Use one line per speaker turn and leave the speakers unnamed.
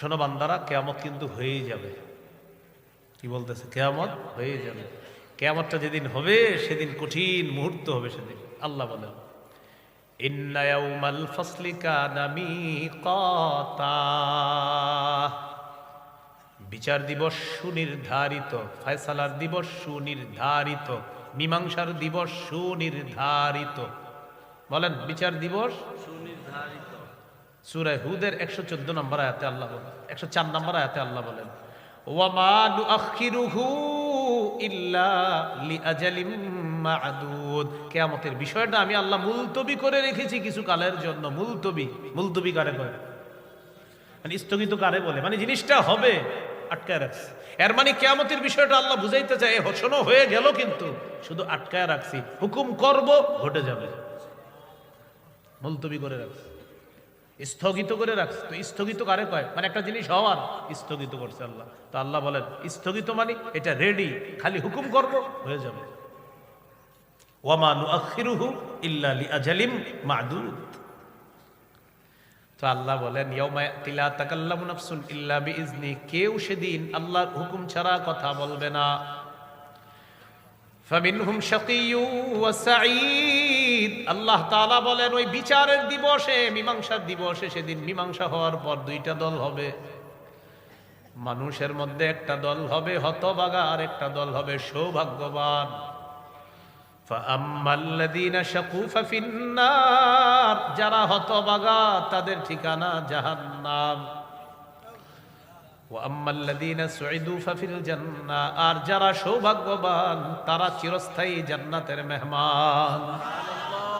শোনো বান্দারা, কিয়ামত কিন্তু হয়েই যাবে। কি বলতেছে? কিয়ামত হয়ে যাবে। কিয়ামতটা যেদিন হবে সেদিন কঠিন মুহূর্ত হবে। সেদিন আল্লাহ বলেন, ইন্না ইয়াউমাল ফাসলি কানা মিকাতা, বিচার দিবস সুনির্ধারিত, ফয়সালার দিবস সুনির্ধারিত, মীমাংসার দিবস সুনির্ধারিত। বলেন, বিচার দিবস সুনির্ধারিত। সূরা হুদের 114 নম্বর আয়াতে আল্লাহ বলেন, 104 নম্বর আয়াতে আল্লাহ বলেন, ওয়ামা নুআখিরুহু ইল্লা লিআজালিম মা'দুদ। কিয়ামতের বিষয়টা আমি আল্লাহ মুলতবি করে রেখেছি কিছু কালের জন্য। মুলতবি, মুলতবি কারে বলে? মানে স্থগিত কারে বলে? মানে জিনিসটা হবে, আটকায় রাখছি। এর মানে কিয়ামতের বিষয়টা আল্লাহ বুঝাইতে চায়, শোনো হয়ে গেল কিন্তু শুধু আটকায় রাখছি, হুকুম করব ঘটে যাবে। মুলতবি করে রাখছি, স্থগিত করে রাখছি। তো স্থগিত কারে কয়? মানে একটা জিনিস হওয়ার স্থগিত করছে আল্লাহ। তো আল্লাহ বলেন স্থগিত মানে এটা রেডি, খালি হুকুম করব হয়ে যাবে। ওয়ামা নুআখিরুহু ইল্লা লিআজালিম মা'দুদ। তো আল্লাহ বলেন, ইয়াউমা ইয়াতি লা তাকাল্লামু নাফসুন ইল্লা বিইজনি, কেউ সেদিন আল্লাহর হুকুম ছাড়া কথা বলবে না। ফামিনহুম শাকিয়্যু ওয়া সাঈদ। আল্লাহ তাআলা বলেন ওই বিচারের দিবসে, মীমাংসার দিবসে, সেদিন মীমাংসা হওয়ার পর দুইটা দল হবে। মানুষের মধ্যে একটা দল হবে হতভাগা, আর একটা দল হবে সৌভাগ্যবান। ফাআম্মাল্লাযীনা শাকু ফাফিন্নার, যারা হতভাগা তাদের ঠিকানা জাহান্নাম। ওয়া আম্মাল্লাযীনা সুঈদু ফাফিল জান্নাহ, আর যারা সৌভাগ্যবান তারা চিরস্থায়ী জান্নাতের মেহমান।